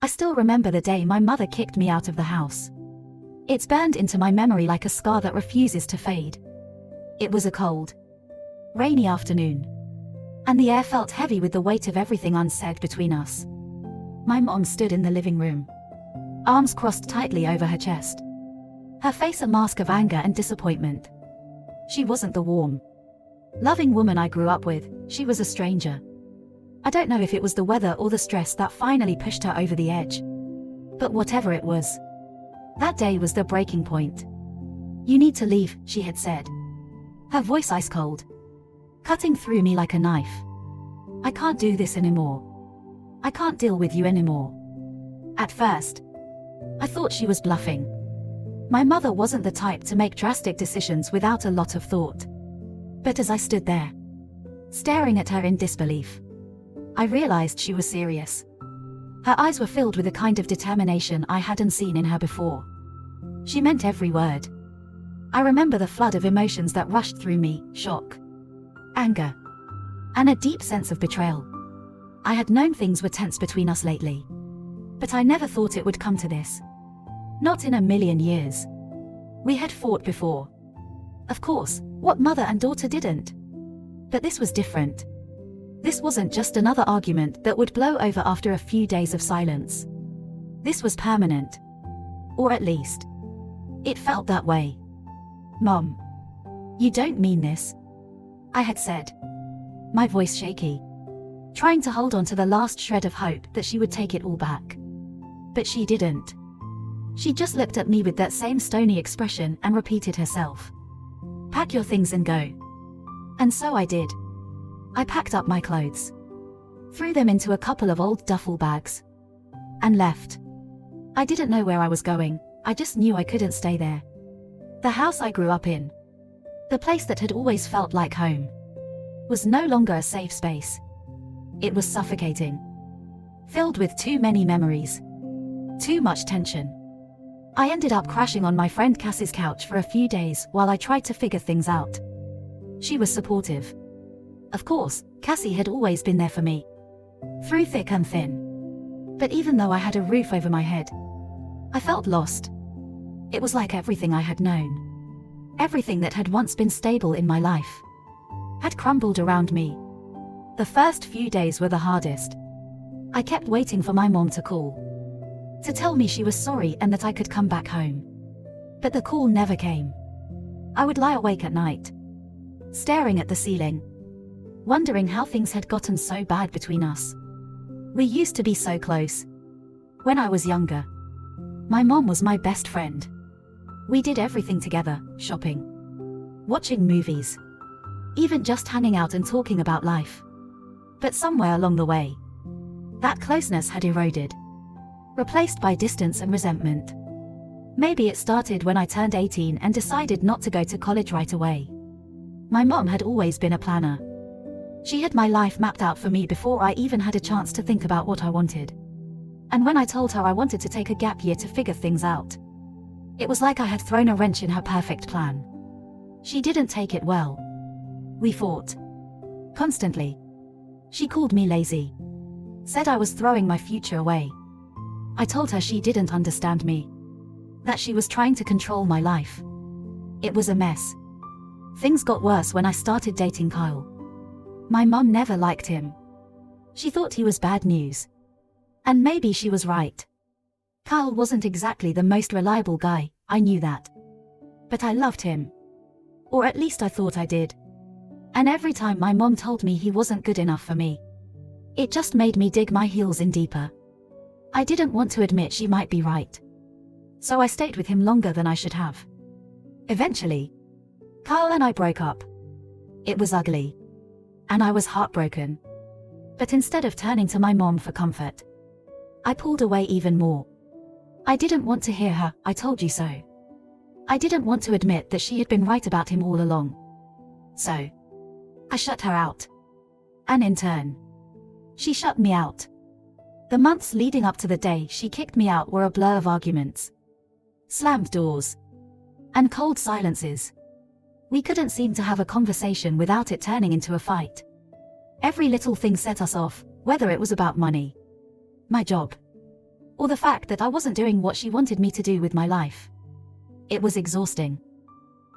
I still remember the day my mother kicked me out of the house. It's burned into my memory like a scar that refuses to fade. It was a cold, rainy afternoon, and the air felt heavy with the weight of everything unsaid between us. My mom stood in the living room, arms crossed tightly over her chest, her face a mask of anger and disappointment. She wasn't the warm, loving woman I grew up with. She was a stranger. I don't know if it was the weather or the stress that finally pushed her over the edge. But whatever it was, that day was the breaking point. "You need to leave," she had said, her voice ice cold, cutting through me like a knife. "I can't do this anymore. I can't deal with you anymore." At first, I thought she was bluffing. My mother wasn't the type to make drastic decisions without a lot of thought. But as I stood there, staring at her in disbelief, I realized she was serious. Her eyes were filled with a kind of determination I hadn't seen in her before. She meant every word. I remember the flood of emotions that rushed through me: shock, anger, and a deep sense of betrayal. I had known things were tense between us lately, but I never thought it would come to this. Not in a million years. We had fought before. Of course, what mother and daughter didn't? But this was different. This wasn't just another argument that would blow over after a few days of silence. This was permanent. Or at least, it felt that way. "Mom, you don't mean this," I had said, my voice shaky, trying to hold on to the last shred of hope that she would take it all back. But she didn't. She just looked at me with that same stony expression and repeated herself, "Pack your things and go." And so I did. I packed up my clothes, threw them into a couple of old duffel bags, and left. I didn't know where I was going. I just knew I couldn't stay there. The house I grew up in, the place that had always felt like home, was no longer a safe space. It was suffocating, filled with too many memories, too much tension. I ended up crashing on my friend Cassie's couch for a few days while I tried to figure things out. She was supportive. Of course, Cassie had always been there for me, through thick and thin. But even though I had a roof over my head, I felt lost. It was like everything I had known, everything that had once been stable in my life, had crumbled around me. The first few days were the hardest. I kept waiting for my mom to call, to tell me she was sorry and that I could come back home. But the call never came. I would lie awake at night, staring at the ceiling, wondering how things had gotten so bad between us. We used to be so close. When I was younger, my mom was my best friend. We did everything together: shopping, watching movies, even just hanging out and talking about life. But somewhere along the way, that closeness had eroded, replaced by distance and resentment. Maybe it started when I turned 18 and decided not to go to college right away. My mom had always been a planner. She had my life mapped out for me before I even had a chance to think about what I wanted. And when I told her I wanted to take a gap year to figure things out, it was like I had thrown a wrench in her perfect plan. She didn't take it well. We fought constantly. She called me lazy, said I was throwing my future away. I told her she didn't understand me, that she was trying to control my life. It was a mess. Things got worse when I started dating Kyle. My mom never liked him. She thought he was bad news. And maybe she was right. Kyle wasn't exactly the most reliable guy, I knew that. But I loved him. Or at least I thought I did. And every time my mom told me he wasn't good enough for me, it just made me dig my heels in deeper. I didn't want to admit she might be right. So I stayed with him longer than I should have. Eventually, Kyle and I broke up. It was ugly. And I was heartbroken. But instead of turning to my mom for comfort, I pulled away even more. I didn't want to hear her "I told you so." I didn't want to admit that she had been right about him all along. So, I shut her out. And in turn, she shut me out. The months leading up to the day she kicked me out were a blur of arguments, slammed doors, and cold silences. We couldn't seem to have a conversation without it turning into a fight. Every little thing set us off, whether it was about money, my job, or the fact that I wasn't doing what she wanted me to do with my life. It was exhausting.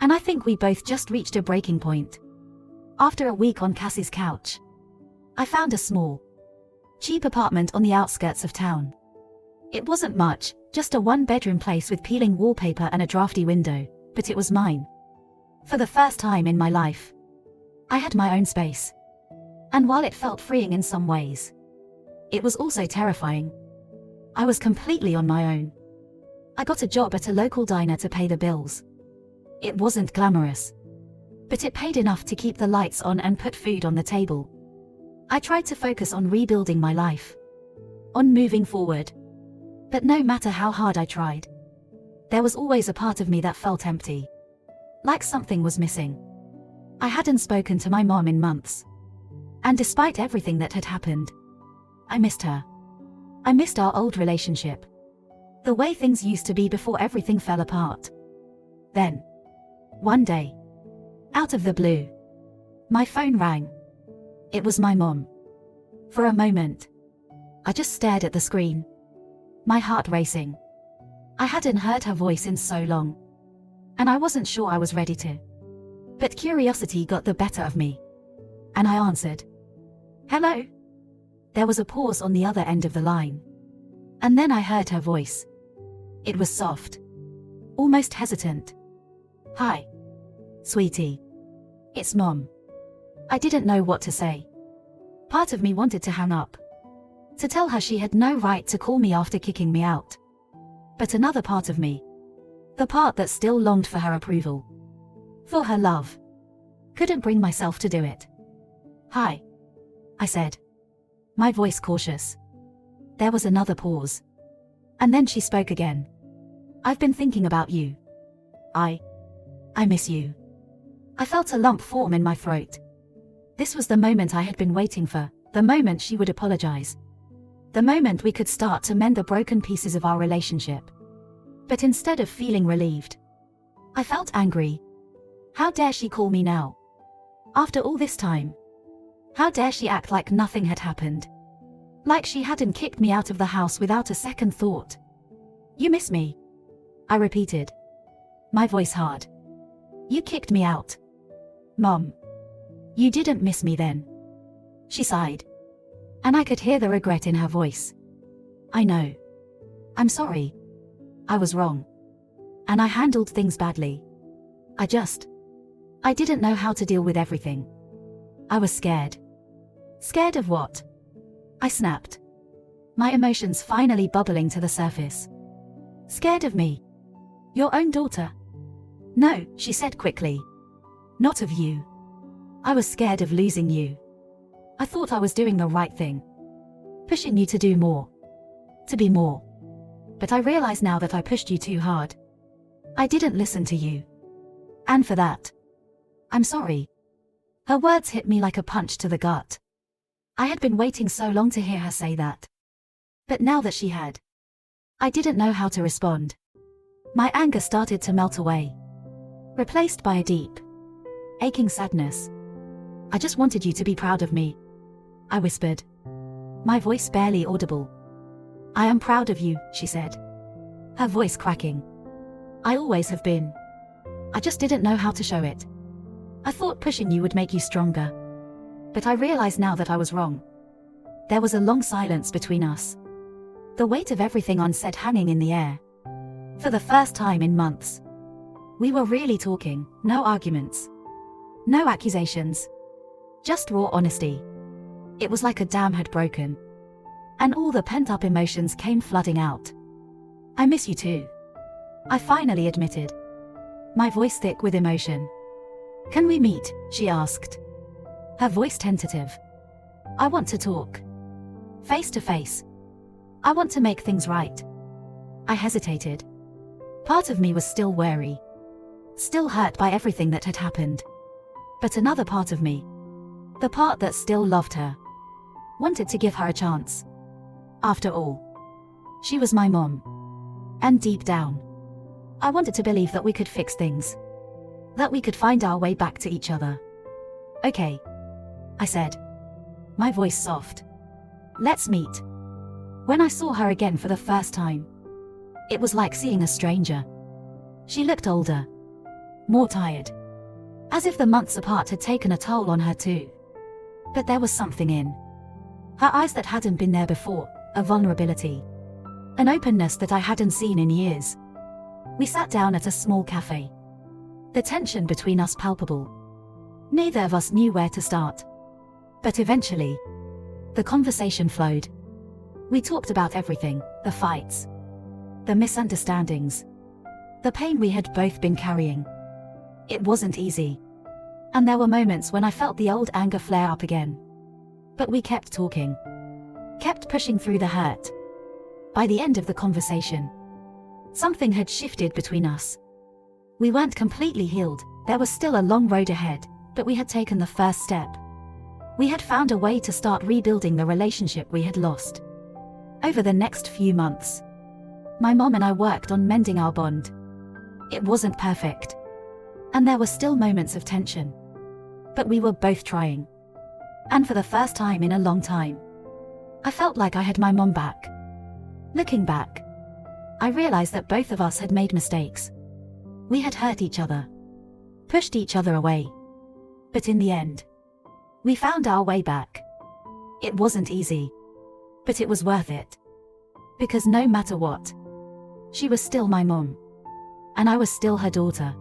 And I think we both just reached a breaking point. After a week on Cassie's couch, I found a small, cheap apartment on the outskirts of town. It wasn't much, just a one-bedroom place with peeling wallpaper and a drafty window, but it was mine. For the first time in my life, I had my own space. And while it felt freeing in some ways, it was also terrifying. I was completely on my own. I got a job at a local diner to pay the bills. It wasn't glamorous, but it paid enough to keep the lights on and put food on the table. I tried to focus on rebuilding my life, on moving forward. But no matter how hard I tried, there was always a part of me that felt empty. Like something was missing. I hadn't spoken to my mom in months. And despite everything that had happened, I missed her. I missed our old relationship. The way things used to be before everything fell apart. Then, one day, out of the blue, my phone rang. It was my mom. For a moment, I just stared at the screen, my heart racing. I hadn't heard her voice in so long, and I wasn't sure I was ready to. But curiosity got the better of me, and I answered. Hello? There was a pause on the other end of the line, and then I heard her voice. It was soft, almost hesitant. Hi, sweetie. It's Mom. I didn't know what to say. Part of me wanted to hang up, to tell her she had no right to call me after kicking me out. But another part of me, the part that still longed for her approval, for her love, couldn't bring myself to do it. Hi, I said, my voice cautious. There was another pause, and then she spoke again. I've been thinking about you. I miss you. I felt a lump form in my throat. This was the moment I had been waiting for, the moment she would apologize. The moment we could start to mend the broken pieces of our relationship. But instead of feeling relieved, I felt angry. How dare she call me now? After all this time, how dare she act like nothing had happened? Like she hadn't kicked me out of the house without a second thought. You miss me? I repeated, my voice hard. You kicked me out. Mom. You didn't miss me then. She sighed, and I could hear the regret in her voice. I know. I'm sorry. I was wrong. And I handled things badly. I didn't know how to deal with everything. I was scared. Scared of what? I snapped, my emotions finally bubbling to the surface. Scared of me? Your own daughter? No, she said quickly. Not of you. I was scared of losing you. I thought I was doing the right thing, pushing you to do more, to be more. But I realize now that I pushed you too hard. I didn't listen to you. And for that, I'm sorry. Her words hit me like a punch to the gut. I had been waiting so long to hear her say that. But now that she had, I didn't know how to respond. My anger started to melt away, replaced by a deep, aching sadness. I just wanted you to be proud of me, I whispered, my voice barely audible. I am proud of you, she said, her voice cracking. I always have been. I just didn't know how to show it. I thought pushing you would make you stronger. But I realize now that I was wrong. There was a long silence between us, the weight of everything unsaid hanging in the air. For the first time in months, we were really talking, no arguments, no accusations, just raw honesty. It was like a dam had broken, and all the pent-up emotions came flooding out. I miss you too, I finally admitted, my voice thick with emotion. Can we meet? She asked, her voice tentative. I want to talk. Face to face. I want to make things right. I hesitated. Part of me was still wary, still hurt by everything that had happened. But another part of me, the part that still loved her, wanted to give her a chance. After all, she was my mom. And deep down, I wanted to believe that we could fix things, that we could find our way back to each other. Okay, I said, my voice soft. Let's meet. When I saw her again for the first time, it was like seeing a stranger. She looked older, more tired, as if the months apart had taken a toll on her too. But there was something in her eyes that hadn't been there before, a vulnerability, an openness that I hadn't seen in years. We sat down at a small cafe, the tension between us palpable. Neither of us knew where to start. But eventually, the conversation flowed. We talked about everything, the fights, the misunderstandings, the pain we had both been carrying. It wasn't easy. And there were moments when I felt the old anger flare up again. But we kept talking, kept pushing through the hurt. By the end of the conversation, something had shifted between us. We weren't completely healed, there was still a long road ahead, but we had taken the first step. We had found a way to start rebuilding the relationship we had lost. Over the next few months, my mom and I worked on mending our bond. It wasn't perfect, and there were still moments of tension. But we were both trying. And for the first time in a long time, I felt like I had my mom back. Looking back, I realized that both of us had made mistakes. We had hurt each other, pushed each other away. But in the end, we found our way back. It wasn't easy, but it was worth it. Because no matter what, she was still my mom, and I was still her daughter.